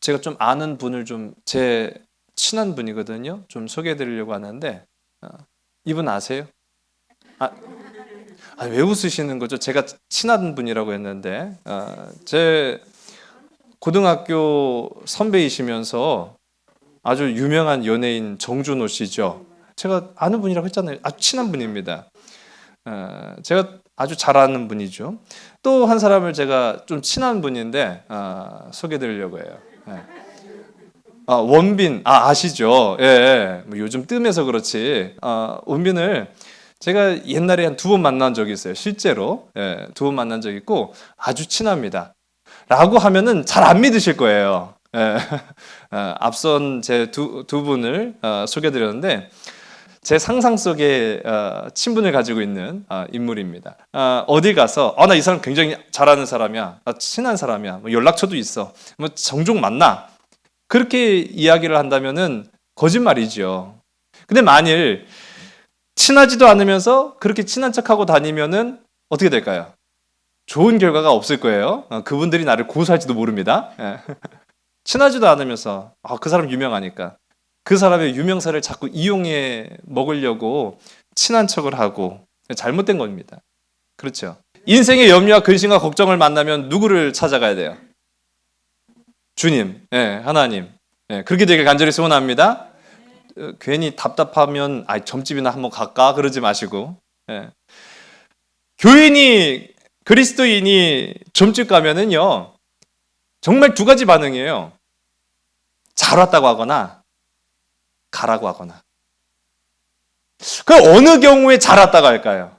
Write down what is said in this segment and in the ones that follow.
제가 좀 아는 분을 좀 제 친한 분이거든요. 좀 소개해 드리려고 하는데 이분 아세요? 아, 왜 웃으시는 거죠? 제가 친한 분이라고 했는데 제 고등학교 선배이시면서 아주 유명한 연예인 정준호 씨죠. 제가 아는 분이라고 했잖아요. 아주 친한 분입니다. 제가 아주 잘 아는 분이죠. 또 한 사람을 제가 좀 친한 분인데 소개해 드리려고 해요. 예. 원빈 아시죠? 예, 예. 뭐 요즘 뜸해서 그렇지. 원빈을 제가 옛날에 한 두 번 만난 적이 있어요. 실제로 두 번 만난 적이 있고 아주 친합니다. 라고 하면은 잘 안 믿으실 거예요. 예. 앞선 제 두 분을 소개드렸는데 제 상상 속에 친분을 가지고 있는 인물입니다. 어디 가서 나 이 사람 굉장히 잘하는 사람이야, 친한 사람이야, 뭐 연락처도 있어, 뭐 종종 만나 그렇게 이야기를 한다면은 거짓말이죠. 근데 만일 친하지도 않으면서 그렇게 친한 척하고 다니면은 어떻게 될까요? 좋은 결과가 없을 거예요. 그분들이 나를 고소할지도 모릅니다. 예. 친하지도 않으면서 그 사람 유명하니까 그 사람의 유명세를 자꾸 이용해 먹으려고 친한 척을 하고 잘못된 겁니다. 그렇죠. 인생의 염려와 근심과 걱정을 만나면 누구를 찾아가야 돼요? 주님, 하나님. 그렇게 되길 간절히 소원합니다. 괜히 답답하면 점집이나 한번 갈까 그러지 마시고 교인이 그리스도인이 점집 가면은요 정말 두 가지 반응이에요. 잘 왔다고 하거나 가라고 하거나. 그 어느 경우에 잘 왔다고 할까요?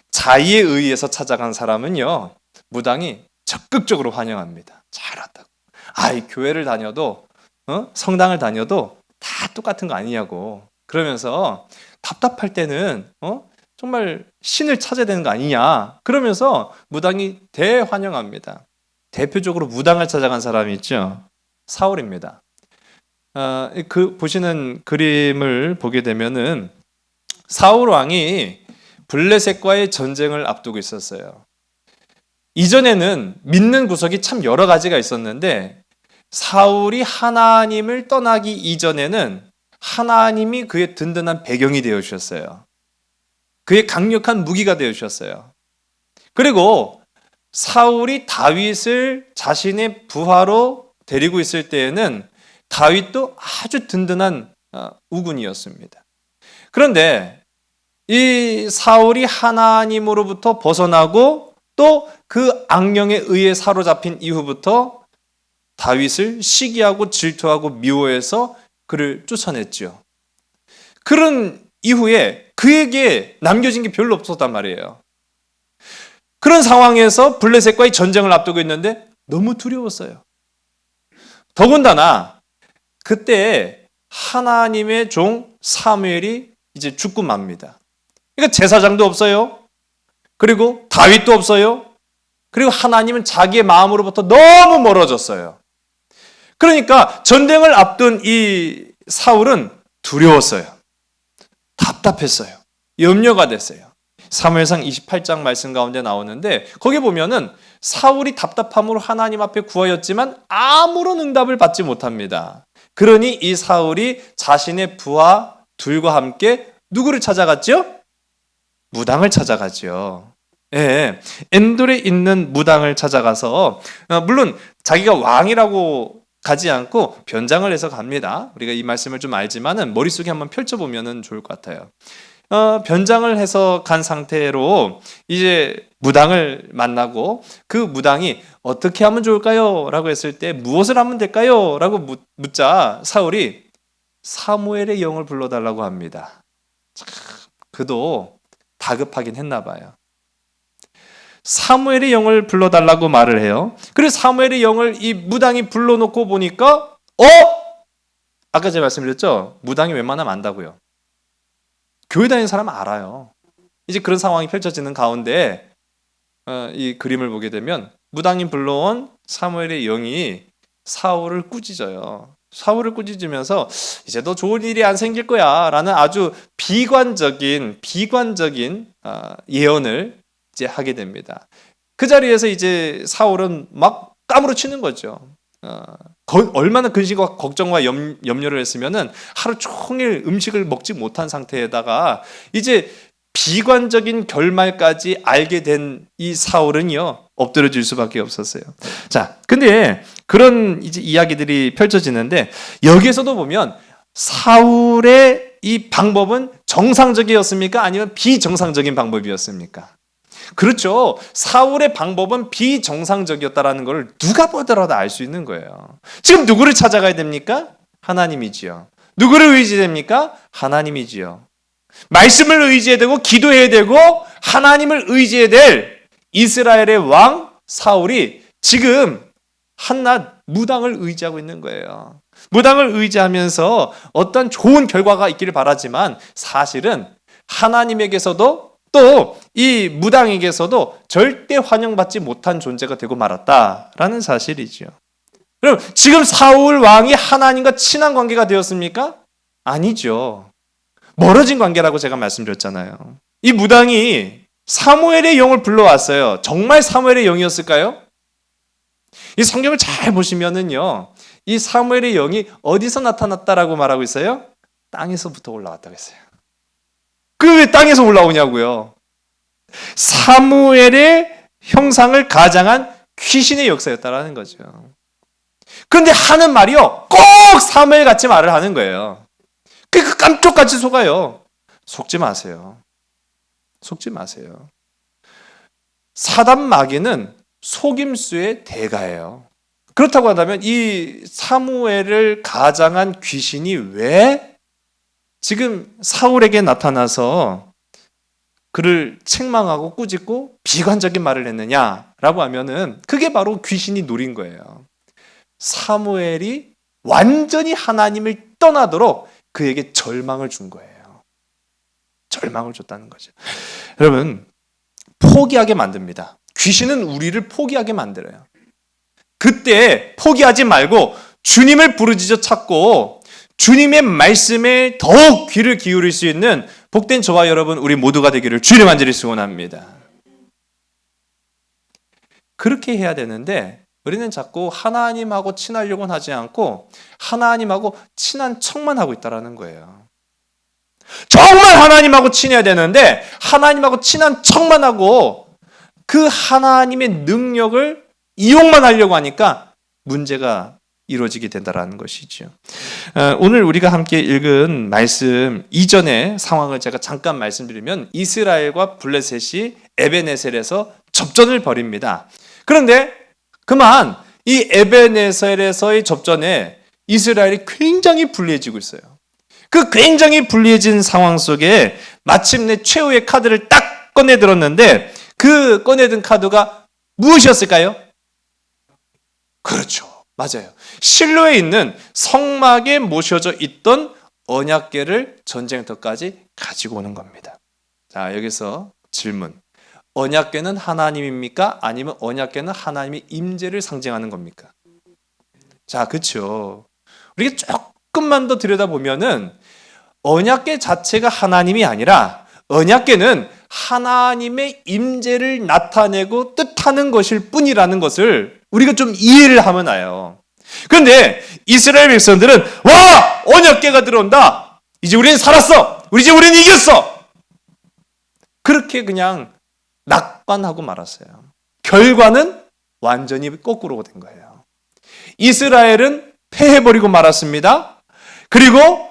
자의에 의해서 찾아간 사람은요 무당이 적극적으로 환영합니다. 잘 왔다고. 교회를 다녀도 성당을 다녀도 다 똑같은 거 아니냐고. 그러면서 답답할 때는 정말 신을 찾아야 되는 거 아니냐. 그러면서 무당이 대환영합니다. 대표적으로 무당을 찾아간 사람이 있죠. 사울입니다. 보시는 그림을 보게 되면은 사울 왕이 블레셋과의 전쟁을 앞두고 있었어요. 이전에는 믿는 구석이 참 여러 가지가 있었는데 사울이 하나님을 떠나기 이전에는 하나님이 그의 든든한 배경이 되어 주셨어요. 그의 강력한 무기가 되어 주셨어요. 그리고 사울이 다윗을 자신의 부하로 데리고 있을 때에는 다윗도 아주 든든한 우군이었습니다. 그런데 이 사울이 하나님으로부터 벗어나고 또 그 악령에 의해 사로잡힌 이후부터 다윗을 시기하고 질투하고 미워해서 그를 쫓아냈죠. 그런 이후에 그에게 남겨진 게 별로 없었단 말이에요. 그런 상황에서 블레셋과의 전쟁을 앞두고 있는데 너무 두려웠어요. 더군다나 그때 하나님의 종 사무엘이 이제 죽고 맙니다. 그러니까 제사장도 없어요. 그리고 다윗도 없어요. 그리고 하나님은 자기의 마음으로부터 너무 멀어졌어요. 그러니까 전쟁을 앞둔 이 사울은 두려웠어요. 답답했어요. 염려가 됐어요. 사무엘상 28장 말씀 가운데 나오는데 거기 보면은 사울이 답답함으로 하나님 앞에 구하였지만 아무런 응답을 받지 못합니다. 그러니 이 사울이 자신의 부하 둘과 함께 누구를 찾아갔죠? 무당을 찾아가죠. 엔돌에 있는 무당을 찾아가서 물론 자기가 왕이라고 가지 않고 변장을 해서 갑니다. 우리가 이 말씀을 좀 알지만은 머릿속에 한번 펼쳐보면 좋을 것 같아요. 변장을 해서 간 상태로 이제 무당을 만나고 그 무당이 어떻게 하면 좋을까요? 라고 했을 때 무엇을 하면 될까요? 라고 묻자 사울이 사무엘의 영을 불러달라고 합니다. 참, 그도 다급하긴 했나 봐요. 사무엘의 영을 불러달라고 말을 해요. 그래서 사무엘의 영을 이 무당이 불러놓고 보니까 아까 제가 말씀드렸죠? 무당이 웬만하면 안다고요. 교회 다니는 사람은 알아요. 이제 그런 상황이 펼쳐지는 가운데 이 그림을 보게 되면 무당이 불러온 사무엘의 영이 사울을 꾸짖어요. 사울을 꾸짖으면서 이제 너 좋은 일이 안 생길 거야 라는 아주 비관적인 예언을 이제 하게 됩니다. 그 자리에서 이제 사울은 막 까무러치는 거죠. 얼마나 근심과 걱정과 염려를 했으면은 하루 종일 음식을 먹지 못한 상태에다가 이제 비관적인 결말까지 알게 된 이 사울은요, 엎드려질 수밖에 없었어요. 자, 근데 그런 이제 이야기들이 펼쳐지는데 여기에서도 보면 사울의 이 방법은 정상적이었습니까? 아니면 비정상적인 방법이었습니까? 그렇죠. 사울의 방법은 비정상적이었다라는 걸 누가 보더라도 알 수 있는 거예요. 지금 누구를 찾아가야 됩니까? 하나님이지요. 누구를 의지됩니까? 하나님이지요. 말씀을 의지해야 되고 기도해야 되고 하나님을 의지해야 될 이스라엘의 왕 사울이 지금 한낱 무당을 의지하고 있는 거예요. 무당을 의지하면서 어떤 좋은 결과가 있기를 바라지만 사실은 하나님에게서도 또 이 무당에게서도 절대 환영받지 못한 존재가 되고 말았다라는 사실이죠. 그럼 지금 사울 왕이 하나님과 친한 관계가 되었습니까? 아니죠. 멀어진 관계라고 제가 말씀드렸잖아요. 이 무당이 사무엘의 영을 불러왔어요. 정말 사무엘의 영이었을까요? 이 성경을 잘 보시면은요, 이 사무엘의 영이 어디서 나타났다라고 말하고 있어요? 땅에서부터 올라왔다고 했어요. 그 왜 땅에서 올라오냐고요? 사무엘의 형상을 가장한 귀신의 역사였다라는 거죠. 그런데 하는 말이요, 꼭 사무엘 같이 말을 하는 거예요. 그 깜짝같이 속아요. 속지 마세요. 속지 마세요. 사단 마귀는 속임수의 대가예요. 그렇다고 한다면 이 사무엘을 가장한 귀신이 왜 지금 사울에게 나타나서 그를 책망하고 꾸짖고 비관적인 말을 했느냐라고 하면은 그게 바로 귀신이 노린 거예요. 사무엘이 완전히 하나님을 떠나도록 그에게 절망을 준 거예요. 절망을 줬다는 거죠. 여러분, 포기하게 만듭니다. 귀신은 우리를 포기하게 만들어요. 그때 포기하지 말고 주님을 부르짖어 찾고 주님의 말씀에 더욱 귀를 기울일 수 있는 복된 저와 여러분 우리 모두가 되기를 주님 간절히 소원합니다. 그렇게 해야 되는데 우리는 자꾸 하나님하고 친하려고는 하지 않고 하나님하고 친한 척만 하고 있다는 거예요. 정말 하나님하고 친해야 되는데 하나님하고 친한 척만 하고 그 하나님의 능력을 이용만 하려고 하니까 문제가 이루어지게 된다는 것이죠. 오늘 우리가 함께 읽은 말씀 이전의 상황을 제가 잠깐 말씀드리면 이스라엘과 블레셋이 에베네셀에서 접전을 벌입니다. 그런데 그만 이 에베네셀에서의 접전에 이스라엘이 굉장히 불리해지고 있어요. 그 굉장히 불리해진 상황 속에 마침내 최후의 카드를 딱 꺼내들었는데 그 꺼내든 카드가 무엇이었을까요? 그렇죠. 맞아요. 실로에 있는 성막에 모셔져 있던 언약궤를 전쟁터까지 가지고 오는 겁니다. 자, 여기서 질문. 언약궤는 하나님입니까? 아니면 언약궤는 하나님의 임재를 상징하는 겁니까? 자, 그렇죠. 우리가 조금만 더 들여다보면은 언약궤 자체가 하나님이 아니라 언약궤는 하나님의 임재를 나타내고 뜻하는 것일 뿐이라는 것을 우리가 좀 이해를 하면 알아요. 그런데 이스라엘 백성들은 와! 언약궤가 들어온다. 이제 우리는 살았어. 이제 우리는 이겼어. 그렇게 그냥 낙관하고 말았어요. 결과는 완전히 거꾸로 된 거예요. 이스라엘은 패해버리고 말았습니다. 그리고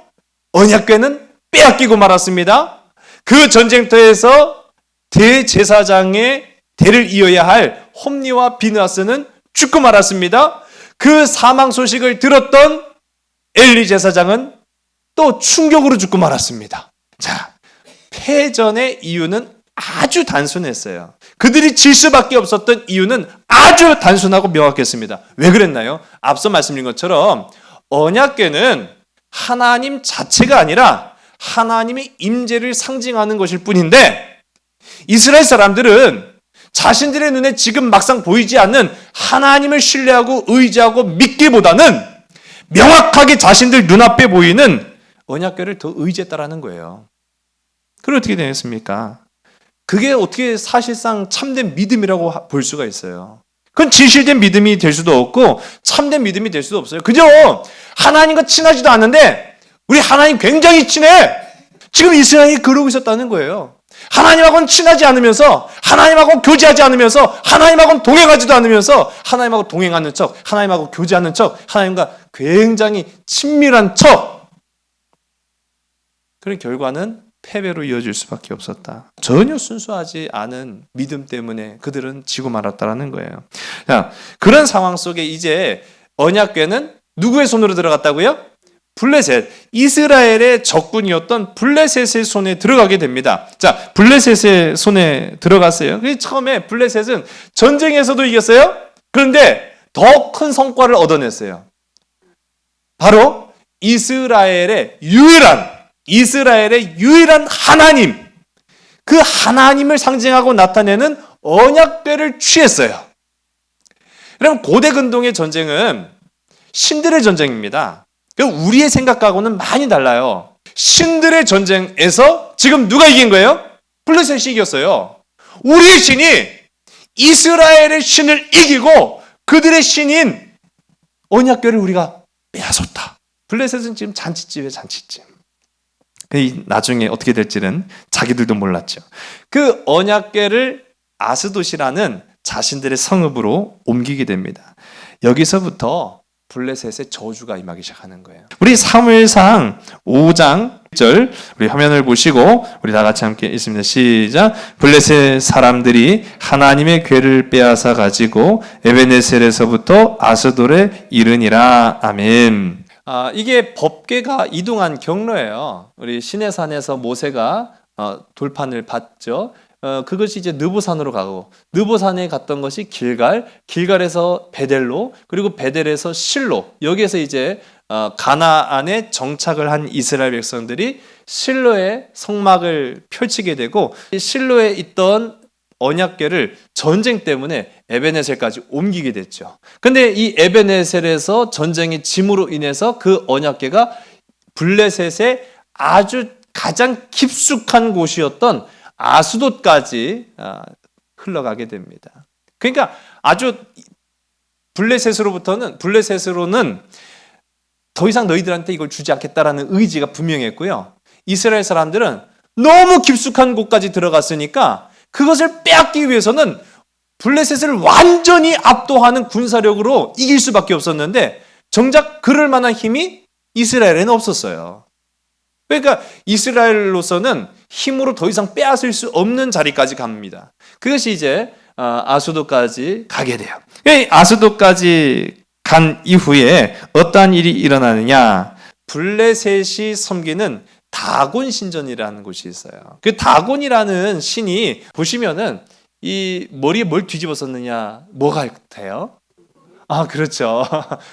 언약궤는 빼앗기고 말았습니다. 그 전쟁터에서 대제사장의 대를 이어야 할 홈니와 비느하스는 죽고 말았습니다. 그 사망 소식을 들었던 엘리 제사장은 또 충격으로 죽고 말았습니다. 자, 패전의 이유는 아주 단순했어요. 그들이 질 수밖에 없었던 이유는 아주 단순하고 명확했습니다. 왜 그랬나요? 앞서 말씀드린 것처럼 언약궤는 하나님 자체가 아니라 하나님의 임재를 상징하는 것일 뿐인데 이스라엘 사람들은 자신들의 눈에 지금 막상 보이지 않는 하나님을 신뢰하고 의지하고 믿기보다는 명확하게 자신들 눈앞에 보이는 언약궤를 더 의지했다라는 거예요. 그럼 어떻게 되겠습니까? 그게 어떻게 사실상 참된 믿음이라고 볼 수가 있어요. 그건 진실된 믿음이 될 수도 없고 참된 믿음이 될 수도 없어요. 그죠? 하나님과 친하지도 않는데 우리 하나님 굉장히 친해. 지금 이스라엘이 그러고 있었다는 거예요. 하나님하고는 친하지 않으면서, 하나님하고 교제하지 않으면서, 하나님하고는 동행하지도 않으면서, 하나님하고 동행하는 척, 하나님하고 교제하는 척, 하나님과 굉장히 친밀한 척. 그런 결과는 패배로 이어질 수밖에 없었다. 전혀 순수하지 않은 믿음 때문에 그들은 지고 말았다라는 거예요. 자, 그런 상황 속에 이제 언약궤는 누구의 손으로 들어갔다고요? 블레셋, 이스라엘의 적군이었던 블레셋의 손에 들어가게 됩니다. 자, 블레셋의 손에 들어갔어요. 처음에 블레셋은 전쟁에서도 이겼어요. 그런데 더 큰 성과를 얻어냈어요. 바로 이스라엘의 유일한 하나님, 그 하나님을 상징하고 나타내는 언약궤를 취했어요. 그럼 고대 근동의 전쟁은 신들의 전쟁입니다. 우리의 생각하고는 많이 달라요. 신들의 전쟁에서 지금 누가 이긴 거예요? 블레셋이 이겼어요. 우리의 신이 이스라엘의 신을 이기고 그들의 신인 언약궤를 우리가 빼앗았다. 블레셋은 지금 잔치집이에요, 잔치집. 나중에 어떻게 될지는 자기들도 몰랐죠. 그 언약궤를 아스돗이라는 자신들의 성읍으로 옮기게 됩니다. 여기서부터 블레셋의 저주가 임하기 시작하는 거예요. 우리 사무엘상 5장 1절 우리 화면을 보시고 우리 다 같이 함께 읽습니다. 시작. 블레셋 사람들이 하나님의 궤를 빼앗아 가지고 에베네셀에서부터 아스돌에 이르니라. 아멘. 이게 법궤가 이동한 경로예요. 우리 시내산에서 모세가 돌판을 봤죠. 그것이 이제 느보산으로 가고, 느보산에 갔던 것이 길갈에서 베델로, 그리고 베델에서 실로, 여기에서 이제 가나안에 정착을 한 이스라엘 백성들이 실로에 성막을 펼치게 되고, 실로에 있던 언약궤를 전쟁 때문에 에베네셀까지 옮기게 됐죠. 근데 이 에베네셀에서 전쟁의 짐으로 인해서 그 언약궤가 블레셋의 아주 가장 깊숙한 곳이었던 아스돗까지 흘러가게 됩니다. 그러니까 아주 블레셋으로는 더 이상 너희들한테 이걸 주지 않겠다라는 의지가 분명했고요. 이스라엘 사람들은 너무 깊숙한 곳까지 들어갔으니까 그것을 빼앗기 위해서는 블레셋을 완전히 압도하는 군사력으로 이길 수밖에 없었는데 정작 그럴 만한 힘이 이스라엘에는 없었어요. 그러니까 이스라엘로서는 힘으로 더 이상 빼앗을 수 없는 자리까지 갑니다. 그것이 이제 아스돗까지 가게 돼요. 아스돗까지 간 이후에 어떠한 일이 일어나느냐? 블레셋이 섬기는 다곤 신전이라는 곳이 있어요. 그 다곤이라는 신이 보시면은 이 머리에 뭘 뒤집어 썼느냐? 뭐가 같아요? 그렇죠.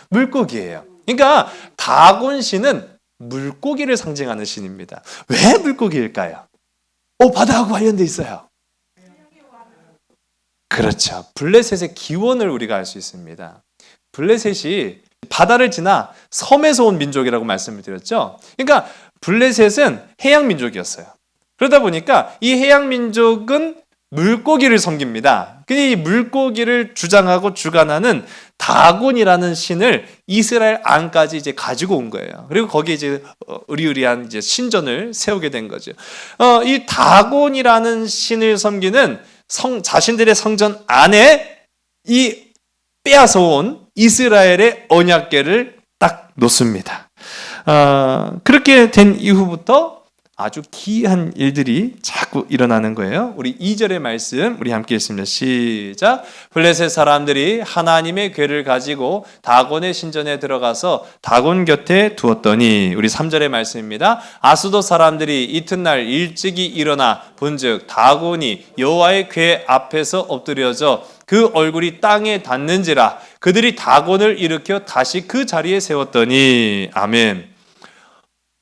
물고기예요. 그러니까 다곤 신은 물고기를 상징하는 신입니다. 왜 물고기일까요? 바다하고 관련돼 있어요. 그렇죠. 블레셋의 기원을 우리가 알 수 있습니다. 블레셋이 바다를 지나 섬에서 온 민족이라고 말씀을 드렸죠. 그러니까 블레셋은 해양 민족이었어요. 그러다 보니까 이 해양 민족은 물고기를 섬깁니다. 이 물고기를 주장하고 주관하는 다곤이라는 신을 이스라엘 안까지 이제 가지고 온 거예요. 그리고 거기에 이제 의리의리한 이제 신전을 세우게 된 거죠. 이 다곤이라는 신을 섬기는 자신들의 성전 안에 이 빼앗아 온 이스라엘의 언약궤를 딱 놓습니다. 그렇게 된 이후부터 아주 기이한 일들이 자꾸 일어나는 거예요. 우리 2절의 말씀 우리 함께 읽습니다. 시작. 블레셋 사람들이 하나님의 궤를 가지고 다곤의 신전에 들어가서 다곤 곁에 두었더니, 우리 3절의 말씀입니다. 아스돗 사람들이 이튿날 일찍이 일어나 본즉 다곤이 여호와의 궤 앞에서 엎드려져 그 얼굴이 땅에 닿는지라 그들이 다곤을 일으켜 다시 그 자리에 세웠더니. 아멘.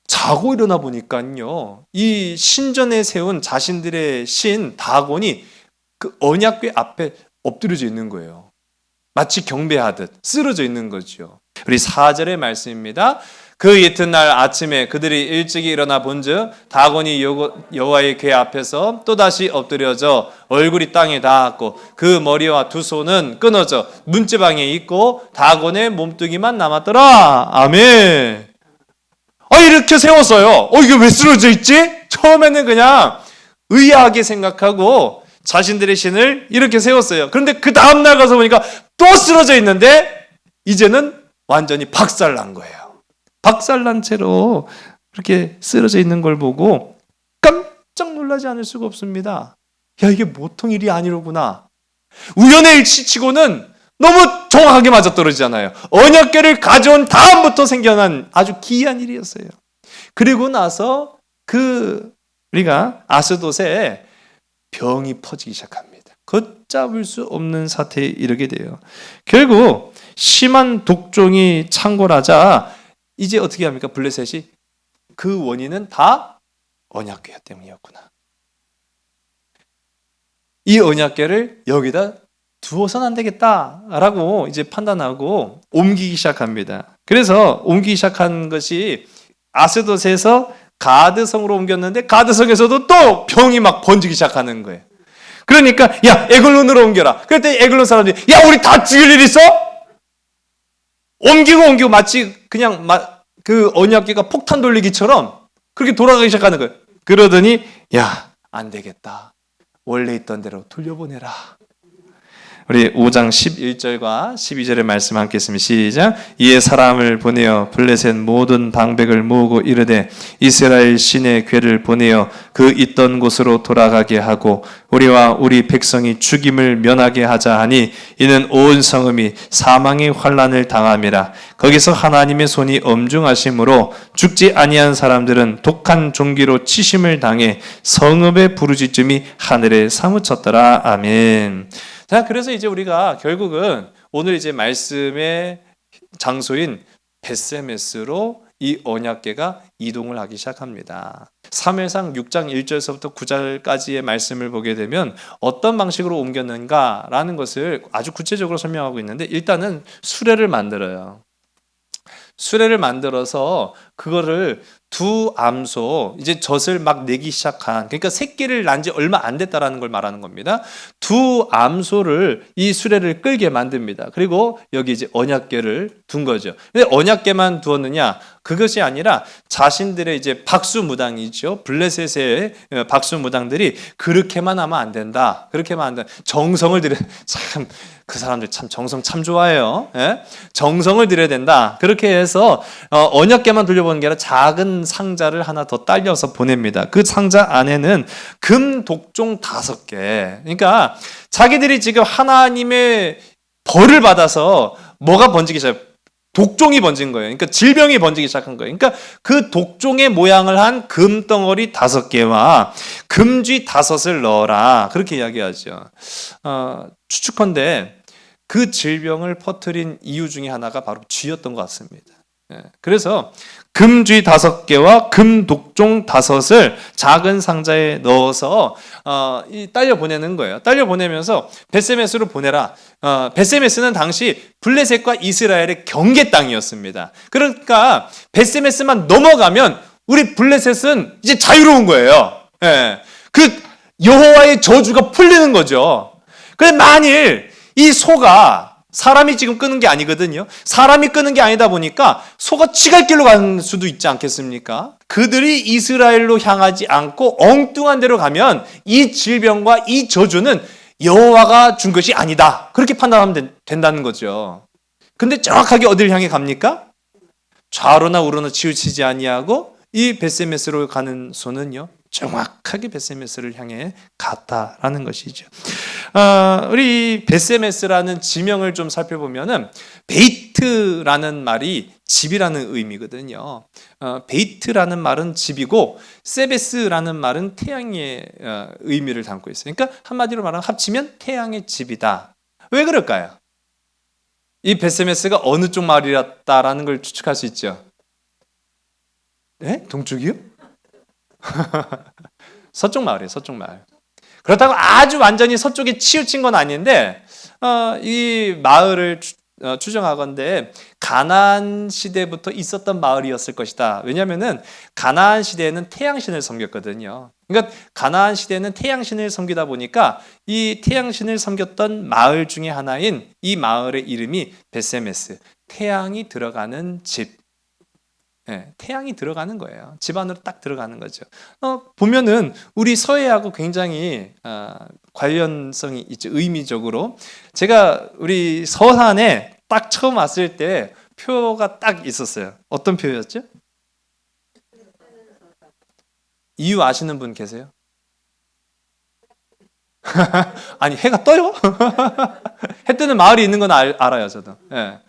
자고 일어나 보니까요, 이 신전에 세운 자신들의 신 다곤이 그 언약궤 앞에 엎드려져 있는 거예요. 마치 경배하듯 쓰러져 있는 거죠. 우리 4절의 말씀입니다. 그 이튿날 아침에 그들이 일찍이 일어나 본즉 다곤이 여호와의 궤 앞에서 또다시 엎드려져 얼굴이 땅에 닿았고 그 머리와 두 손은 끊어져 문지방에 있고 다곤의 몸뚱이만 남았더라. 아멘. 이렇게 세웠어요. 이게 왜 쓰러져 있지? 처음에는 그냥 의아하게 생각하고 자신들의 신을 이렇게 세웠어요. 그런데 그 다음날 가서 보니까 또 쓰러져 있는데 이제는 완전히 박살난 거예요. 박살난 채로 그렇게 쓰러져 있는 걸 보고 깜짝 놀라지 않을 수가 없습니다. 야, 이게 보통 일이 아니로구나. 우연의 일치치고는 너무 정확하게 맞아떨어지잖아요. 언약궤를 가져온 다음부터 생겨난 아주 기이한 일이었어요. 그리고 나서 우리가 아스돗에 병이 퍼지기 시작합니다. 걷잡을 수 없는 사태에 이르게 돼요. 결국 심한 독종이 창궐하자 이제 어떻게 합니까? 블레셋이 그 원인은 다 언약궤 때문이었구나. 이 언약궤를 여기다 두어서는 안 되겠다라고 이제 판단하고 옮기기 시작합니다. 그래서 옮기기 시작한 것이 아스돗에서 가드성으로 옮겼는데 가드성에서도 또 병이 막 번지기 시작하는 거예요. 그러니까 야, 에글론으로 옮겨라. 그랬더니 에글론 사람들이 야, 우리 다 죽일 일 있어? 옮기고 마치 그냥 그 언약궤가 폭탄 돌리기처럼 그렇게 돌아가기 시작하는 거예요. 그러더니 야, 안 되겠다. 원래 있던 대로 돌려보내라. 우리 5장 11절과 12절의 말씀 함께 했으면 시작. 이에 사람을 보내어 블레셋 모든 방백을 모으고 이르되 이스라엘 신의 궤를 보내어 그 있던 곳으로 돌아가게 하고 우리와 우리 백성이 죽임을 면하게 하자 하니 이는 온 성읍이 사망의 환난을 당함이라. 거기서 하나님의 손이 엄중하심으로 죽지 아니한 사람들은 독한 종기로 치심을 당해 성읍의 부르짖음이 하늘에 사무쳤더라. 아멘. 자, 그래서 이제 우리가 결국은 오늘 이제 말씀의 장소인 벳세메스로 이 언약궤가 이동을 하기 시작합니다. 사무엘상 6장 1절서부터 9절까지의 말씀을 보게 되면 어떤 방식으로 옮겼는가라는 것을 아주 구체적으로 설명하고 있는데 일단은 수레를 만들어요. 수레를 만들어서 그거를 두 암소, 이제 젖을 막 내기 시작한, 그러니까 새끼를 난 지 얼마 안 됐다라는 걸 말하는 겁니다. 두 암소를 이 수레를 끌게 만듭니다. 그리고 여기 이제 언약궤를 둔 거죠. 근데 언약궤만 두었느냐? 그것이 아니라 자신들의 이제 박수무당이죠. 블레셋의 박수무당들이 그렇게만 하면 안 된다. 그렇게만 안 된다. 정성을 들여, 참, 그 사람들 참 정성 참 좋아해요. 예? 정성을 들여야 된다. 그렇게 해서 언약궤만 돌려보는 게 아니라 작은 상자를 하나 더 딸려서 보냅니다. 그 상자 안에는 금 독종 5개. 그러니까 자기들이 지금 하나님의 벌을 받아서 뭐가 번지기 시작? 독종이 번진 거예요. 그러니까 질병이 번지기 시작한 거예요. 그러니까 그 독종의 모양을 한 금덩어리 5개와 금쥐 5을 넣어라. 그렇게 이야기하죠. 추측컨대 그 질병을 퍼뜨린 이유 중에 하나가 바로 쥐였던 것 같습니다. 그래서 금쥐 5개와 금독종 5을 작은 상자에 넣어서 딸려 보내는 거예요. 딸려 보내면서 벳세메스로 보내라. 벳세메스는 당시 블레셋과 이스라엘의 경계 땅이었습니다. 그러니까 벳세메스만 넘어가면 우리 블레셋은 이제 자유로운 거예요. 그 여호와의 저주가 풀리는 거죠. 그런데 만일 이 소가 사람이 지금 끄는 게 아니거든요. 사람이 끄는 게 아니다 보니까 소가 지갈길로 갈 수도 있지 않겠습니까? 그들이 이스라엘로 향하지 않고 엉뚱한 데로 가면 이 질병과 이 저주는 여호와가 준 것이 아니다. 그렇게 판단하면 된다는 거죠. 근데 정확하게 어디를 향해 갑니까? 좌로나 우로나 치우치지 아니하고 이 벳세메스로 가는 소는요. 정확하게 벳세메스를 향해 갔다라는 것이죠. 우리 벳세메스라는 지명을 좀 살펴보면은 베이트라는 말이 집이라는 의미거든요. 베이트라는 말은 집이고 세베스라는 말은 태양의 의미를 담고 있어요. 그러니까 한마디로 말하면 합치면 태양의 집이다. 왜 그럴까요? 이 벳세메스가 어느 쪽 마을이었다라는 걸 추측할 수 있죠. 네? 동쪽이요? 서쪽 마을이에요. 서쪽 마을. 그렇다고 아주 완전히 서쪽에 치우친 건 아닌데 이 마을을 추정하건대 가나안 시대부터 있었던 마을이었을 것이다. 왜냐하면은 가나안 시대에는 태양신을 섬겼거든요. 그러니까 가나안 시대는 태양신을 섬기다 보니까 이 태양신을 섬겼던 마을 중에 하나인 이 마을의 이름이 베세메스, 태양이 들어가는 집. 네, 태양이 들어가는 거예요. 집 안으로 딱 들어가는 거죠. 보면은 우리 서해하고 굉장히 관련성이 있죠. 의미적으로. 제가 우리 서산에 딱 처음 왔을 때 표가 딱 있었어요. 어떤 표였죠? 이유 아시는 분 계세요? 아니, 해가 떠요? 해 뜨는 마을이 있는 건 알아요, 저도. 네.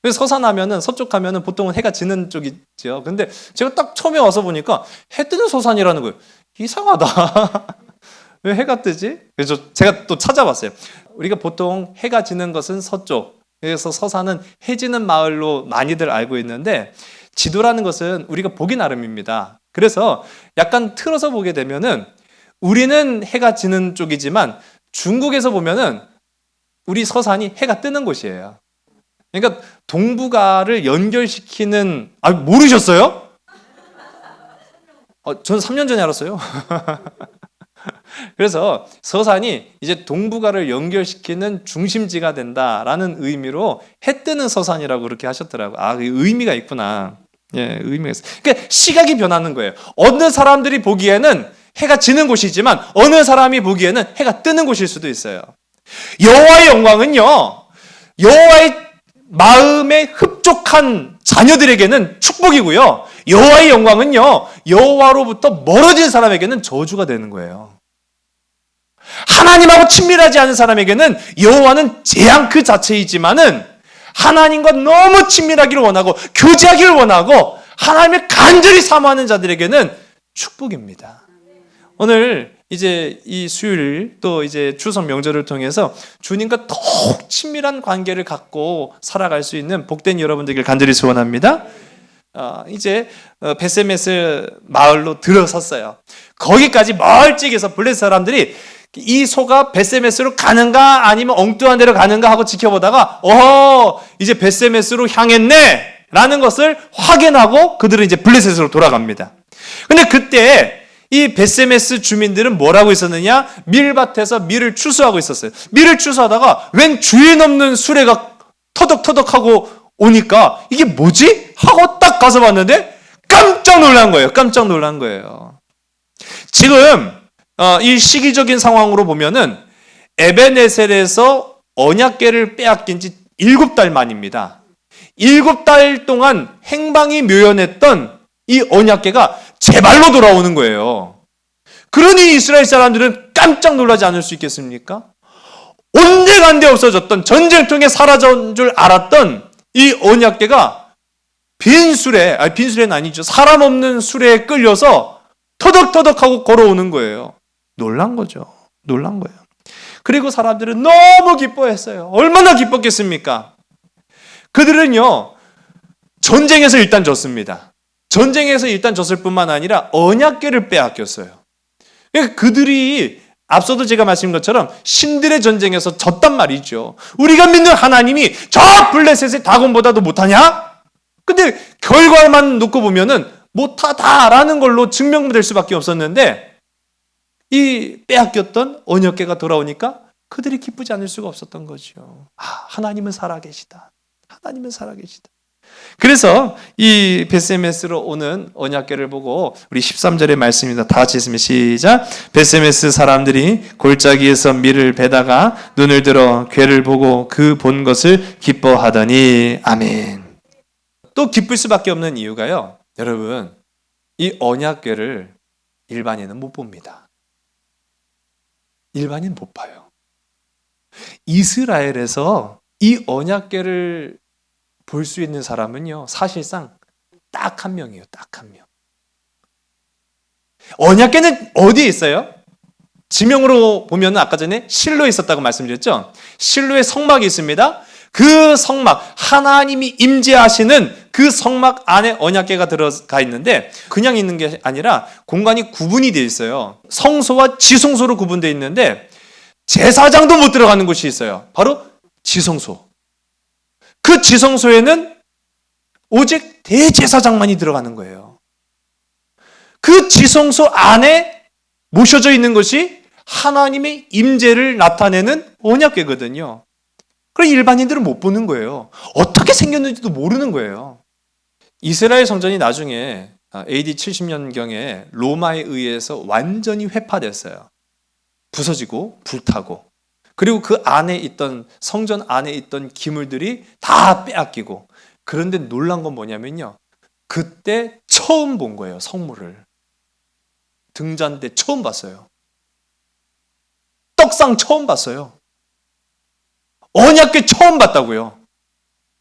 그래서 서산하면은 서쪽 가면은 보통은 해가 지는 쪽이죠. 근데 제가 딱 처음에 와서 보니까 해 뜨는 서산이라는 거예요. 이상하다. 왜 해가 뜨지? 그래서 제가 또 찾아봤어요. 우리가 보통 해가 지는 것은 서쪽. 그래서 서산은 해 지는 마을로 많이들 알고 있는데 지도라는 것은 우리가 보기 나름입니다. 그래서 약간 틀어서 보게 되면은 우리는 해가 지는 쪽이지만 중국에서 보면은 우리 서산이 해가 뜨는 곳이에요. 그러니까 동북아를 연결시키는 모르셨어요? 전 3년 전에 알았어요. 그래서 서산이 이제 동북아를 연결시키는 중심지가 된다라는 의미로 해 뜨는 서산이라고 그렇게 하셨더라고요. 의미가 있구나. 예, 의미가 있어요. 그러니까 시각이 변하는 거예요. 어느 사람들이 보기에는 해가 지는 곳이지만 어느 사람이 보기에는 해가 뜨는 곳일 수도 있어요. 여호와의 영광은요, 여호와의 마음에 흡족한 자녀들에게는 축복이고요. 여호와의 영광은요, 여호와로부터 멀어진 사람에게는 저주가 되는 거예요. 하나님하고 친밀하지 않은 사람에게는 여호와는 재앙 그 자체이지만은 하나님과 너무 친밀하기를 원하고 교제하기를 원하고 하나님을 간절히 사모하는 자들에게는 축복입니다. 오늘 이제 이 수요일 또 이제 추석 명절을 통해서 주님과 더욱 친밀한 관계를 갖고 살아갈 수 있는 복된 여러분들에게 간절히 소원합니다. 이제 베세메스 마을로 들어섰어요. 거기까지 멀찍이서 블레셋 사람들이 이 소가 베세메스로 가는가 아니면 엉뚱한 데로 가는가 하고 지켜보다가 이제 베세메스로 향했네 라는 것을 확인하고 그들은 이제 블레셋으로 돌아갑니다. 근데 그때 이 베세메스 주민들은 뭐라고 있었느냐? 밀밭에서 밀을 추수하고 있었어요. 밀을 추수하다가 웬 주인 없는 수레가 터덕터덕하고 오니까 이게 뭐지? 하고 딱 가서 봤는데 깜짝 놀란 거예요. 깜짝 놀란 거예요. 지금 이 시기적인 상황으로 보면은 에베네셀에서 언약궤를 빼앗긴 지 7달 만입니다. 7달 동안 행방이 묘연했던 이 언약궤가 제발로 돌아오는 거예요. 그러니 이스라엘 사람들은 깜짝 놀라지 않을 수 있겠습니까? 온데간데 없어졌던 전쟁통에 사라진 줄 알았던 이 언약궤가 빈수레는 아니죠. 사람 없는 수레에 끌려서 터덕터덕하고 걸어오는 거예요. 놀란 거죠. 놀란 거예요. 그리고 사람들은 너무 기뻐했어요. 얼마나 기뻤겠습니까? 그들은요, 전쟁에서 일단 졌습니다. 전쟁에서 일단 졌을 뿐만 아니라 언약궤를 빼앗겼어요. 그러니까 그들이 앞서도 제가 말씀드린 것처럼 신들의 전쟁에서 졌단 말이죠. 우리가 믿는 하나님이 저 블레셋의 다곤보다도 못하냐? 근데 결과만 놓고 보면은 못하다라는 걸로 증명될 수밖에 없었는데 이 빼앗겼던 언약궤가 돌아오니까 그들이 기쁘지 않을 수가 없었던 거죠. 하나님은 살아계시다. 하나님은 살아계시다. 그래서 이 베세메스로 오는 언약궤를 보고 우리 13절의 말씀입니다. 다 같이 있으면 시작. 베세메스 사람들이 골짜기에서 밀을 베다가 눈을 들어 궤를 보고 그 본 것을 기뻐하더니 아멘. 또 기쁠 수밖에 없는 이유가요. 여러분, 이 언약궤를 일반인은 못 봅니다. 일반인 못 봐요. 이스라엘에서 이 언약궤를 볼 수 있는 사람은요, 사실상 딱 한 명이에요. 딱 한 명. 언약궤는 어디에 있어요? 지명으로 보면 아까 전에 실로에 있었다고 말씀드렸죠. 실로에 성막이 있습니다. 그 성막, 하나님이 임재하시는 그 성막 안에 언약궤가 들어가 있는데 그냥 있는 게 아니라 공간이 구분이 되어 있어요. 성소와 지성소로 구분되어 있는데 제사장도 못 들어가는 곳이 있어요. 바로 지성소. 그 지성소에는 오직 대제사장만이 들어가는 거예요. 그 지성소 안에 모셔져 있는 것이 하나님의 임재를 나타내는 언약궤거든요. 그래서 일반인들은 못 보는 거예요. 어떻게 생겼는지도 모르는 거예요. 이스라엘 성전이 나중에 AD 70년경에 로마에 의해서 완전히 회파됐어요. 부서지고 불타고, 그리고 그 안에 있던, 성전 안에 있던 기물들이 다 빼앗기고. 그런데 놀란 건 뭐냐면요, 그때 처음 본 거예요. 성물을 등잔 때 처음 봤어요. 떡상 처음 봤어요. 언약궤 처음 봤다고요.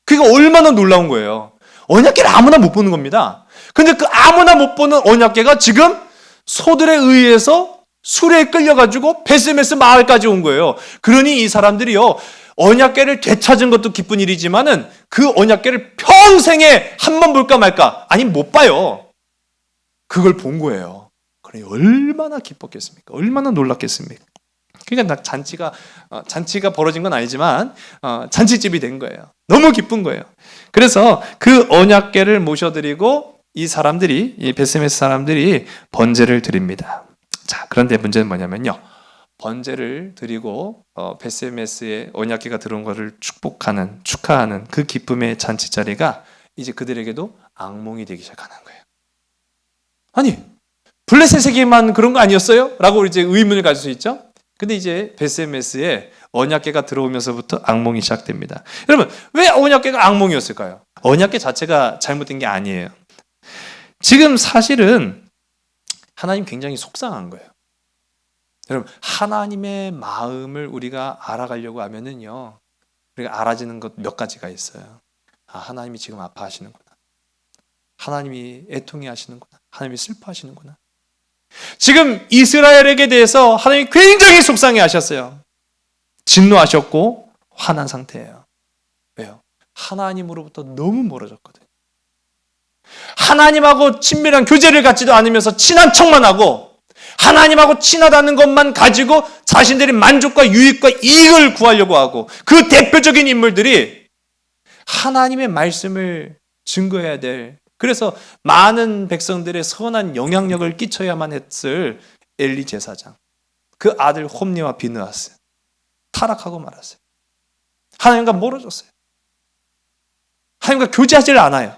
그게 얼마나 놀라운 거예요. 언약궤를 아무나 못 보는 겁니다. 근데 그 아무나 못 보는 언약궤가 지금 소들에 의해서 수레에 끌려가지고 베스메스 마을까지 온 거예요. 그러니 이 사람들이요, 언약궤를 되찾은 것도 기쁜 일이지만은 그 언약궤를 평생에 한 번 볼까 말까, 아니 못 봐요. 그걸 본 거예요. 그러니 얼마나 기뻤겠습니까? 얼마나 놀랐겠습니까? 그러니까 잔치가 벌어진 건 아니지만 잔치집이 된 거예요. 너무 기쁜 거예요. 그래서 그 언약궤를 모셔드리고 이 사람들이, 이 베스메스 사람들이 번제를 드립니다. 자, 그런데 문제는 뭐냐면요, 번제를 드리고 베스메스의 언약궤가 들어온 것을 축하하는 그 기쁨의 잔치 자리가 이제 그들에게도 악몽이 되기 시작하는 거예요. 아니, 블레셋에게만 그런 거 아니었어요? 라고 이제 의문을 가질 수 있죠. 근데 이제 베스메스에 언약궤가 들어오면서부터 악몽이 시작됩니다. 여러분, 왜 언약궤가 악몽이었을까요? 언약궤 자체가 잘못된 게 아니에요. 지금 사실은 하나님 굉장히 속상한 거예요. 여러분, 하나님의 마음을 우리가 알아가려고 하면은요, 우리가 알아지는 것 몇 가지가 있어요. 아, 하나님이 지금 아파하시는구나. 하나님이 애통해 하시는구나. 하나님이 슬퍼하시는구나. 지금 이스라엘에게 대해서 하나님이 굉장히 속상해 하셨어요. 진노하셨고 화난 상태예요. 왜요? 하나님으로부터 너무 멀어졌거든요. 하나님하고 친밀한 교제를 갖지도 않으면서 친한 척만 하고, 하나님하고 친하다는 것만 가지고 자신들의 만족과 유익과 이익을 구하려고 하고, 그 대표적인 인물들이 하나님의 말씀을 증거해야 될, 그래서 많은 백성들의 선한 영향력을 끼쳐야만 했을 엘리 제사장, 그 아들 홈리와 비느하스, 타락하고 말았어요. 하나님과 멀어졌어요. 하나님과 교제하지를 않아요.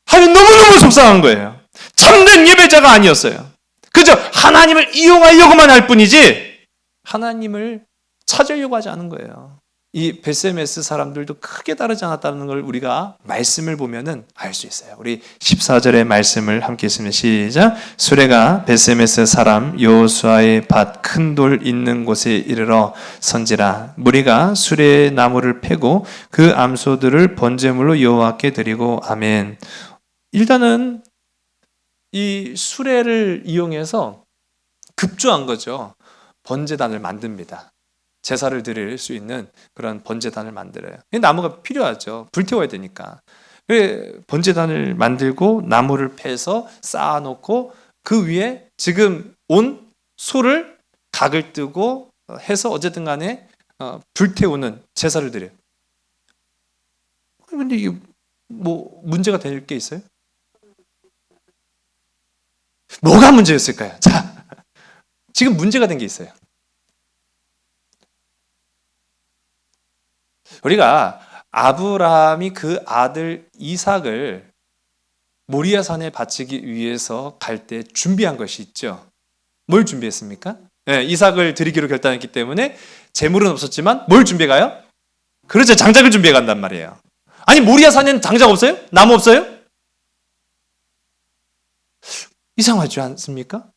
하나님 너무너무 속상한 거예요. 참된 예배자가 아니었어요. 그저 하나님을 이용하려고만 할 뿐이지 하나님을 찾으려고 하지 않은 거예요. 이 베스메스 사람들도 크게 다르지 않았다는 걸 우리가 말씀을 보면은 알 수 있어요. 우리 14절의 말씀을 함께 읽습니다. 시작. 수레가 베스메스 사람 여호수아의 밭 큰 돌 있는 곳에 이르러 선지라. 무리가 수레의 나무를 패고 그 암소들을 번제물로 여호와께 드리고. 아멘. 일단은 이 수레를 이용해서 급조한 거죠. 번제단을 만듭니다. 제사를 드릴 수 있는 그런 번제단을 만들어요. 나무가 필요하죠. 불태워야 되니까. 번제단을 만들고 나무를 패서 쌓아놓고 그 위에 지금 온 소를 각을 뜨고 해서 어쨌든 간에 불태우는 제사를 드려요. 근데 이게 뭐 문제가 될 게 있어요? 뭐가 문제였을까요? 자, 지금 문제가 된 게 있어요. 우리가 아브라함이 그 아들 이삭을 모리아산에 바치기 위해서 갈 때 준비한 것이 있죠. 뭘 준비했습니까? 네, 이삭을 드리기로 결단했기 때문에 재물은 없었지만 뭘 준비해 가요? 그렇죠. 장작을 준비해 간단 말이에요. 아니, 모리아산에는 장작 없어요? 나무 없어요? 이상하지 않습니까?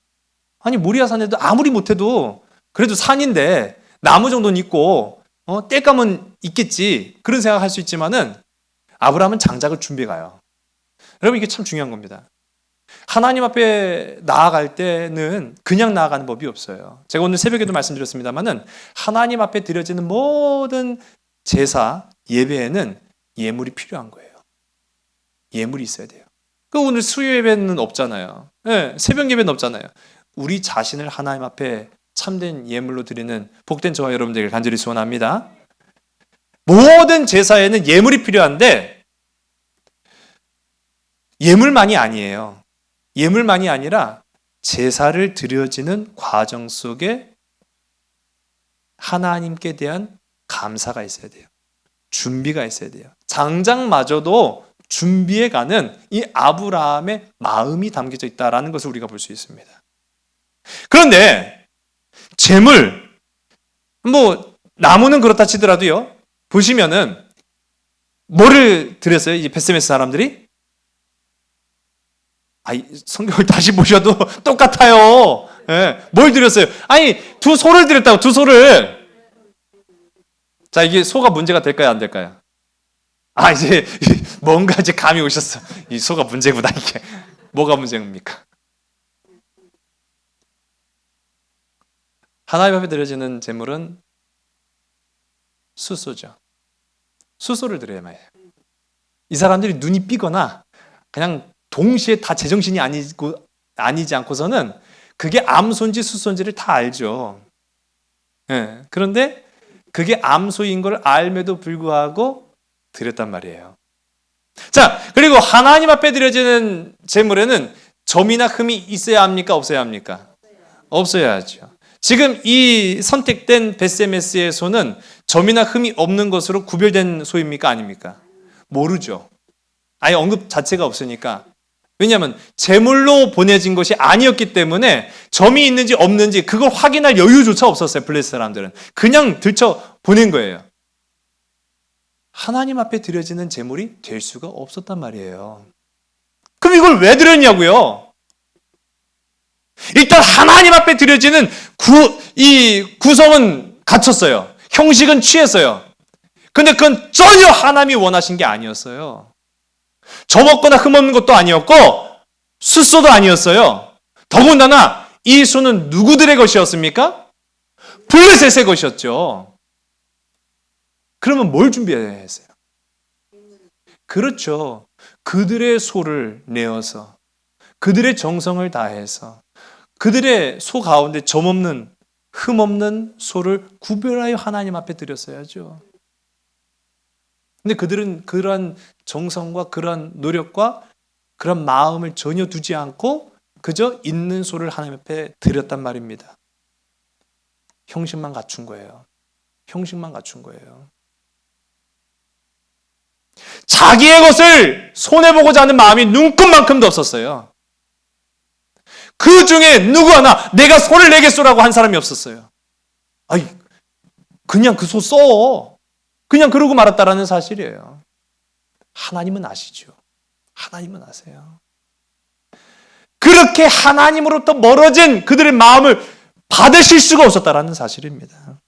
아니, 모리아산에도 아무리 못해도 그래도 산인데 나무 정도는 있고 땔감은 있겠지, 그런 생각할 수 있지만은 아브라함은 장작을 준비해 가요. 여러분, 이게 참 중요한 겁니다. 하나님 앞에 나아갈 때는 그냥 나아가는 법이 없어요. 제가 오늘 새벽에도 말씀드렸습니다만은 하나님 앞에 드려지는 모든 제사, 예배에는 예물이 필요한 거예요. 예물이 있어야 돼요. 오늘 수요 예배는 없잖아요. 네, 새벽 예배는 없잖아요. 우리 자신을 하나님 앞에 참된 예물로 드리는 복된 저와 여러분들에게 간절히 소원합니다. 모든 제사에는 예물이 필요한데 예물만이 아니에요. 예물만이 아니라 제사를 드려지는 과정 속에 하나님께 대한 감사가 있어야 돼요. 준비가 있어야 돼요. 장작마저도 준비해 가는 이 아브라함의 마음이 담겨져 있다는 것을 우리가 볼 수 있습니다. 그런데 재물, 나무는 그렇다 치더라도요. 보시면은 뭐를 드렸어요? 이 베세메스 사람들이? 성경을 다시 보셔도 똑같아요. 네, 뭘 드렸어요? 두 소를 드렸다고, 두 소를. 자, 이게 소가 문제가 될까요? 안 될까요? 이제 뭔가 이제 감이 오셨어. 이 소가 문제구나, 이게. 뭐가 문제입니까? 하나님 앞에 드려지는 제물은 수소죠. 수소를 드려야만 해요. 이 사람들이 눈이 삐거나 그냥 동시에 다 제정신이 아니지 않고서는 그게 암소인지 수소인지를 다 알죠. 네, 그런데 그게 암소인 걸 알매도 불구하고 드렸단 말이에요. 자, 그리고 하나님 앞에 드려지는 제물에는 점이나 흠이 있어야 합니까? 없어야 합니까? 없어야죠. 지금 이 선택된 베세메스의 소는 점이나 흠이 없는 것으로 구별된 소입니까? 아닙니까? 모르죠. 아예 언급 자체가 없으니까. 왜냐하면 제물로 보내진 것이 아니었기 때문에 점이 있는지 없는지 그걸 확인할 여유조차 없었어요. 블레셋 사람들은. 그냥 들쳐 보낸 거예요. 하나님 앞에 드려지는 제물이 될 수가 없었단 말이에요. 그럼 이걸 왜 드렸냐고요? 일단 하나님 앞에 드려지는 이 구성은 갖췄어요. 형식은 취했어요. 근데 그건 전혀 하나님이 원하신 게 아니었어요. 점 없거나 흠 없는 것도 아니었고 숫소도 아니었어요. 더군다나 이 소는 누구들의 것이었습니까? 블레셋의 것이었죠. 그러면 뭘 준비해야 했어요? 그렇죠. 그들의 소를 내어서 그들의 정성을 다해서 그들의 소 가운데 점 없는 흠 없는 소를 구별하여 하나님 앞에 드렸어야죠. 근데 그들은 그러한 정성과 그러한 노력과 그런 마음을 전혀 두지 않고 그저 있는 소를 하나님 앞에 드렸단 말입니다. 형식만 갖춘 거예요. 형식만 갖춘 거예요. 자기의 것을 손해보고자 하는 마음이 눈끝만큼도 없었어요. 그 중에 누구 하나 내가 소를 내겠소라고 한 사람이 없었어요. 그냥 그 소 써. 그냥 그러고 말았다라는 사실이에요. 하나님은 아시죠. 하나님은 아세요. 그렇게 하나님으로부터 멀어진 그들의 마음을 받으실 수가 없었다라는 사실입니다.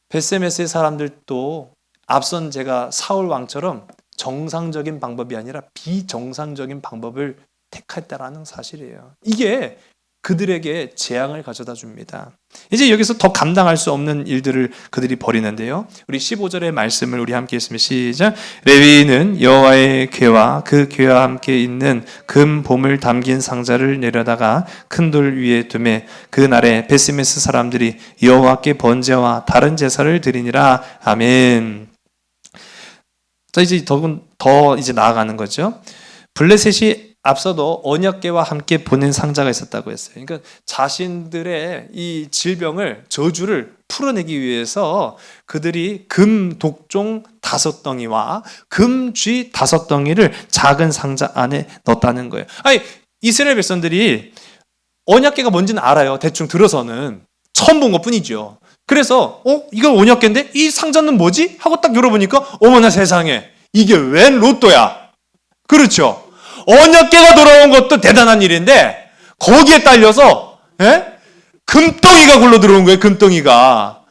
베세메스의 사람들도 앞선 제가 사울 왕처럼 정상적인 방법이 아니라 비정상적인 방법을 택했다라는 사실이에요. 이게 그들에게 재앙을 가져다 줍니다. 이제 여기서 더 감당할 수 없는 일들을 그들이 벌이는데요. 우리 15절의 말씀을 우리 함께 했으면 시작. 레위인은 여호와의 궤와 그 궤와 함께 있는 금 보물 담긴 상자를 내려다가 큰 돌 위에 두매 그날에 베세메스 사람들이 여호와께 번제와 다른 제사를 드리니라. 아멘. 자, 이제 더 이제 나아가는 거죠. 블레셋이 앞서도 언약궤와 함께 보낸 상자가 있었다고 했어요. 그러니까 자신들의 이 질병을, 저주를 풀어내기 위해서 그들이 금 독종 5덩이와 금 쥐 5덩이를 작은 상자 안에 넣었다는 거예요. 이스라엘 백성들이 언약궤가 뭔지는 알아요. 대충 들어서는. 처음 본 것뿐이죠. 그래서 이거 언약궤인데 이 상자는 뭐지? 하고 딱 열어보니까 어머나 세상에 이게 웬 로또야. 그렇죠. 언약궤가 돌아온 것도 대단한 일인데 거기에 딸려서 금덩이가 굴러 들어온 거예요. 금덩이가.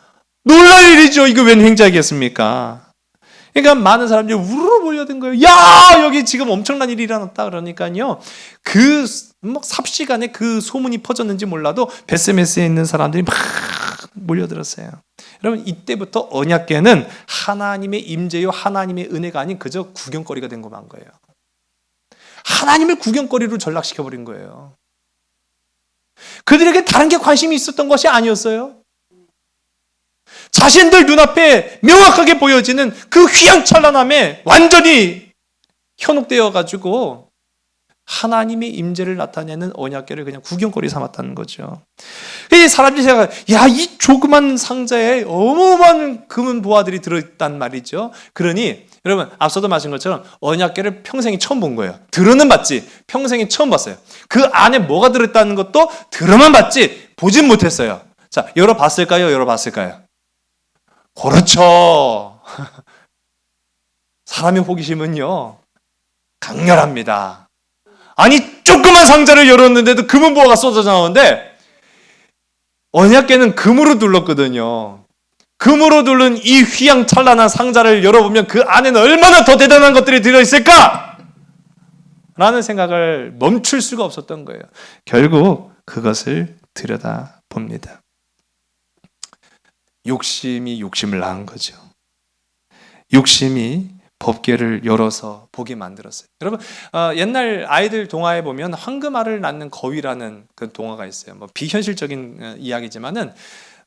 놀랄 일이죠. 이거 웬 횡재하겠습니까? 그러니까 많은 사람들이 우르르 몰려든 거예요. 야, 여기 지금 엄청난 일이 일어났다. 그러니까요. 삽시간에 그 소문이 퍼졌는지 몰라도 베세메스에 있는 사람들이 막 몰려들었어요. 여러분, 이때부터 언약궤는 하나님의 임재요 하나님의 은혜가 아닌 그저 구경거리가 된 것만 거예요. 하나님을 구경거리로 전락시켜버린 거예요. 그들에게 다른 게 관심이 있었던 것이 아니었어요. 자신들 눈앞에 명확하게 보여지는 그 휘황찬란함에 완전히 현혹되어 가지고 하나님의 임재를 나타내는 언약궤를 그냥 구경거리 삼았다는 거죠. 이 사람들이 생각해요. 야, 이 조그만 상자에 어마어마한 금은 보화들이 들어있단 말이죠. 그러니 여러분 앞서도 말씀한 것처럼 언약궤를 평생에 처음 본 거예요. 들어는 봤지 평생에 처음 봤어요. 그 안에 뭐가 들어있다는 것도 들어만 봤지 보진 못했어요. 자, 열어봤을까요? 열어봤을까요? 그렇죠. 사람의 호기심은요 강렬합니다. 아니 조그만 상자를 열었는데도 금은 보화가 쏟아져 나오는데 언약궤는 금으로 둘렀거든요. 금으로 둘른 이 휘황찬란한 상자를 열어보면 그 안에는 얼마나 더 대단한 것들이 들어있을까? 라는 생각을 멈출 수가 없었던 거예요. 결국 그것을 들여다봅니다. 욕심이 욕심을 낳은 거죠. 욕심이 법궤를 열어서 보게 만들었어요. 여러분 옛날 아이들 동화에 보면 황금알을 낳는 거위라는 그 동화가 있어요. 뭐 비현실적인 이야기지만은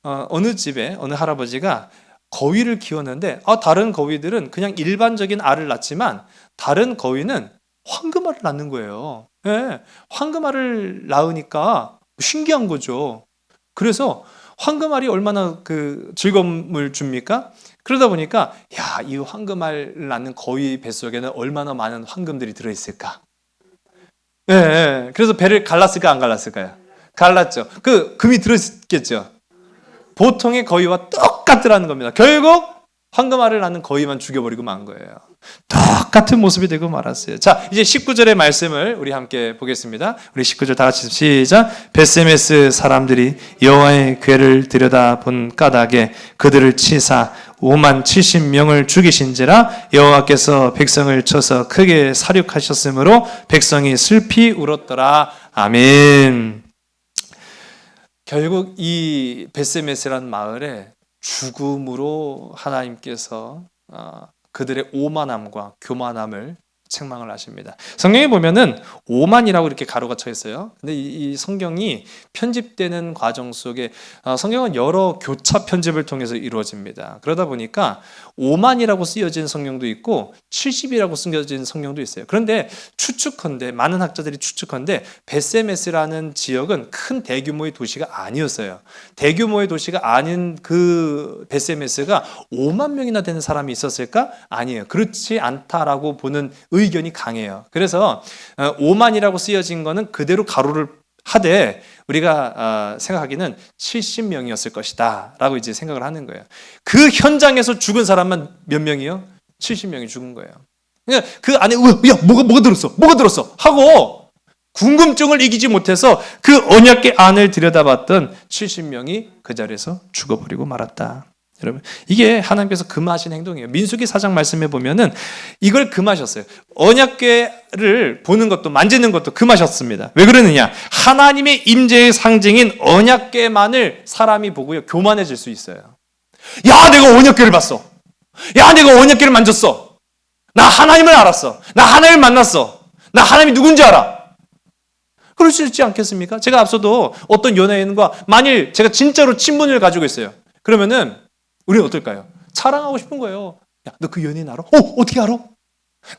어느 집에 어느 할아버지가 거위를 키웠는데 다른 거위들은 그냥 일반적인 알을 낳지만 다른 거위는 황금알을 낳는 거예요. 네, 황금알을 낳으니까 신기한 거죠. 그래서 황금알이 얼마나 그 즐거움을 줍니까? 그러다 보니까 야, 이 황금알을 낳는 거위 뱃속에는 얼마나 많은 황금들이 들어있을까? 예, 예. 그래서 배를 갈랐을까 안 갈랐을까요? 갈랐죠. 그 금이 들어있겠죠. 보통의 거위와 똑같더라는 겁니다. 결국 황금알을 낳는 거위만 죽여버리고 만 거예요. 똑같은 모습이 되고 말았어요. 자, 이제 19절의 말씀을 우리 함께 보겠습니다. 우리 19절 다 같이 시작. 벳세메스 사람들이 여호와의 궤를 들여다본 까닭에 그들을 치사 5만 70명을 죽이신지라 여호와께서 백성을 쳐서 크게 사륙하셨으므로 백성이 슬피 울었더라. 아멘. 결국 이 벳세메스라는 마을에 죽음으로 하나님께서 그들의 오만함과 교만함을 책망을 하십니다. 성경에 보면은 오만이라고 이렇게 가로가 쳐 있어요. 근데 이 성경이 편집되는 과정 속에 성경은 여러 교차 편집을 통해서 이루어집니다. 그러다 보니까 오만이라고 쓰여진 성경도 있고 70이라고 쓰여진 성경도 있어요. 그런데 추측컨대 많은 학자들이 추측컨대 벳세메스라는 지역은 큰 대규모의 도시가 아니었어요. 대규모의 도시가 아닌 그 벳세메스가 5만 명이나 되는 사람이 있었을까? 아니에요. 그렇지 않다라고 보는 의견이 강해요. 그래서 5만이라고 쓰여진 거는 그대로 가로를 하되 우리가 생각하기는 70명이었을 것이다 라고 이제 생각을 하는 거예요. 그 현장에서 죽은 사람만 몇 명이요? 70명이 죽은 거예요. 그러니까 그 안에 야 뭐가 들었어? 뭐가 들었어? 하고 궁금증을 이기지 못해서 그 언약궤 안을 들여다봤던 70명이 그 자리에서 죽어버리고 말았다. 여러분, 이게 하나님께서 금하신 행동이에요. 민수기 4장 말씀에 보면은 이걸 금하셨어요. 언약궤를 보는 것도 만지는 것도 금하셨습니다. 왜 그러느냐? 하나님의 임재의 상징인 언약궤만을 사람이 보고요 교만해질 수 있어요. 야, 내가 언약궤를 봤어. 야, 내가 언약궤를 만졌어. 나 하나님을 알았어. 나 하나님을 만났어. 나 하나님이 누군지 알아. 그럴 수 있지 않겠습니까? 제가 앞서도 어떤 연예인과 만일 제가 진짜로 친분을 가지고 있어요. 그러면은 우리는 어떨까요? 자랑하고 싶은 거예요. 야, 너 그 연예인 알아? 어떻게 알아?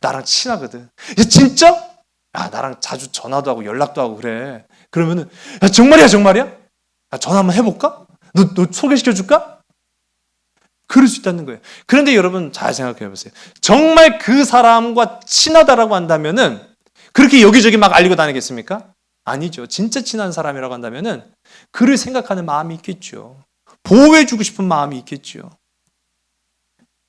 나랑 친하거든. 야, 진짜? 야, 나랑 자주 전화도 하고 연락도 하고 그래. 그러면은 야, 정말이야, 정말이야? 야, 전화 한번 해볼까? 너 소개시켜줄까? 그럴 수 있다는 거예요. 그런데 여러분 잘 생각해 보세요. 정말 그 사람과 친하다라고 한다면은 그렇게 여기저기 막 알리고 다니겠습니까? 아니죠. 진짜 친한 사람이라고 한다면은 그를 생각하는 마음이 있겠죠. 보호해주고 싶은 마음이 있겠죠.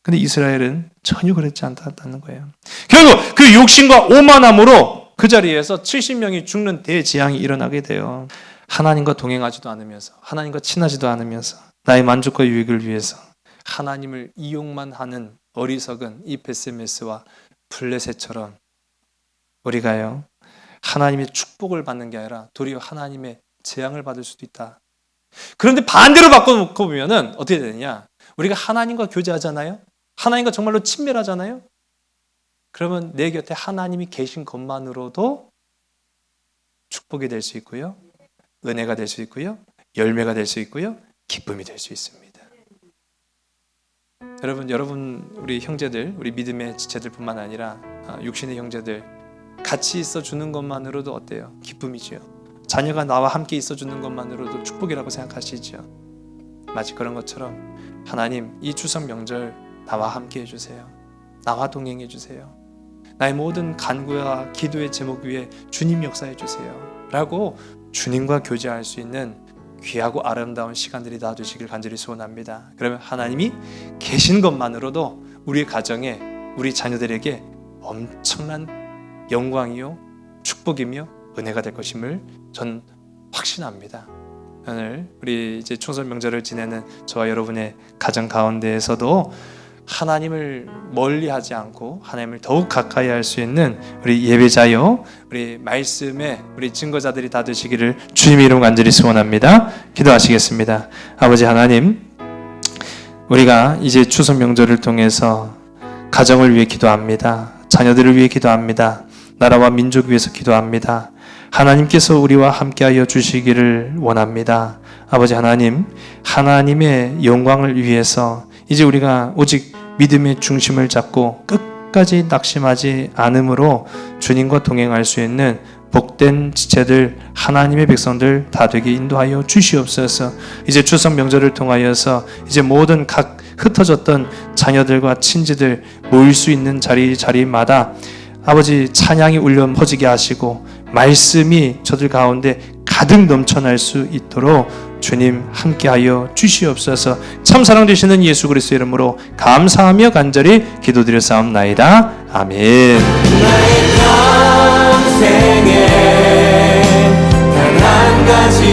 근데 이스라엘은 전혀 그렇지 않다는 거예요. 결국 그 욕심과 오만함으로 그 자리에서 70명이 죽는 대재앙이 일어나게 돼요. 하나님과 동행하지도 않으면서 하나님과 친하지도 않으면서 나의 만족과 유익을 위해서 하나님을 이용만 하는 어리석은 이 벳세메스와 블레셋처럼 우리가요 하나님의 축복을 받는 게 아니라 도리어 하나님의 재앙을 받을 수도 있다. 그런데 반대로 바꿔놓고 보면은 어떻게 되느냐? 우리가 하나님과 교제하잖아요? 하나님과 정말로 친밀하잖아요? 그러면 내 곁에 하나님이 계신 것만으로도 축복이 될 수 있고요. 은혜가 될 수 있고요. 열매가 될 수 있고요. 기쁨이 될 수 있습니다. 여러분 우리 형제들, 우리 믿음의 지체들뿐만 아니라 육신의 형제들 같이 있어 주는 것만으로도 어때요? 기쁨이지요. 자녀가 나와 함께 있어 주는 것만으로도 축복이라고 생각하시죠. 마치 그런 것처럼 하나님, 이 추석 명절 나와 함께 해주세요. 나와 동행해 주세요. 나의 모든 간구와 기도의 제목 위에 주님 역사해 주세요 라고 주님과 교제할 수 있는 귀하고 아름다운 시간들이 다 되시길 간절히 소원합니다. 그러면 하나님이 계신 것만으로도 우리 가정에, 우리 자녀들에게 엄청난 영광이요 축복이며 은혜가 될 것임을 전 확신합니다. 오늘 우리 이제 추석 명절을 지내는 저와 여러분의 가정 가운데에서도 하나님을 멀리하지 않고 하나님을 더욱 가까이 할 수 있는 우리 예배자요, 우리 말씀의 우리 증거자들이 다 되시기를 주님의 이름 간절히 소원합니다. 기도하시겠습니다. 아버지 하나님, 우리가 이제 추석 명절을 통해서 가정을 위해 기도합니다. 자녀들을 위해 기도합니다. 나라와 민족 위해서 기도합니다. 하나님께서 우리와 함께하여 주시기를 원합니다. 아버지 하나님, 하나님의 영광을 위해서 이제 우리가 오직 믿음의 중심을 잡고 끝까지 낙심하지 않음으로 주님과 동행할 수 있는 복된 지체들, 하나님의 백성들 다 되게 인도하여 주시옵소서. 이제 추석 명절을 통하여서 이제 모든 각 흩어졌던 자녀들과 친지들 모일 수 있는 자리마다 아버지 찬양이 울려 퍼지게 하시고 말씀이 저들 가운데 가득 넘쳐날 수 있도록 주님 함께하여 주시옵소서. 참 사랑되시는 예수 그리스도의 이름으로 감사하며 간절히 기도드렸사옵나이다. 아멘. 나의 평생에 단 한 가지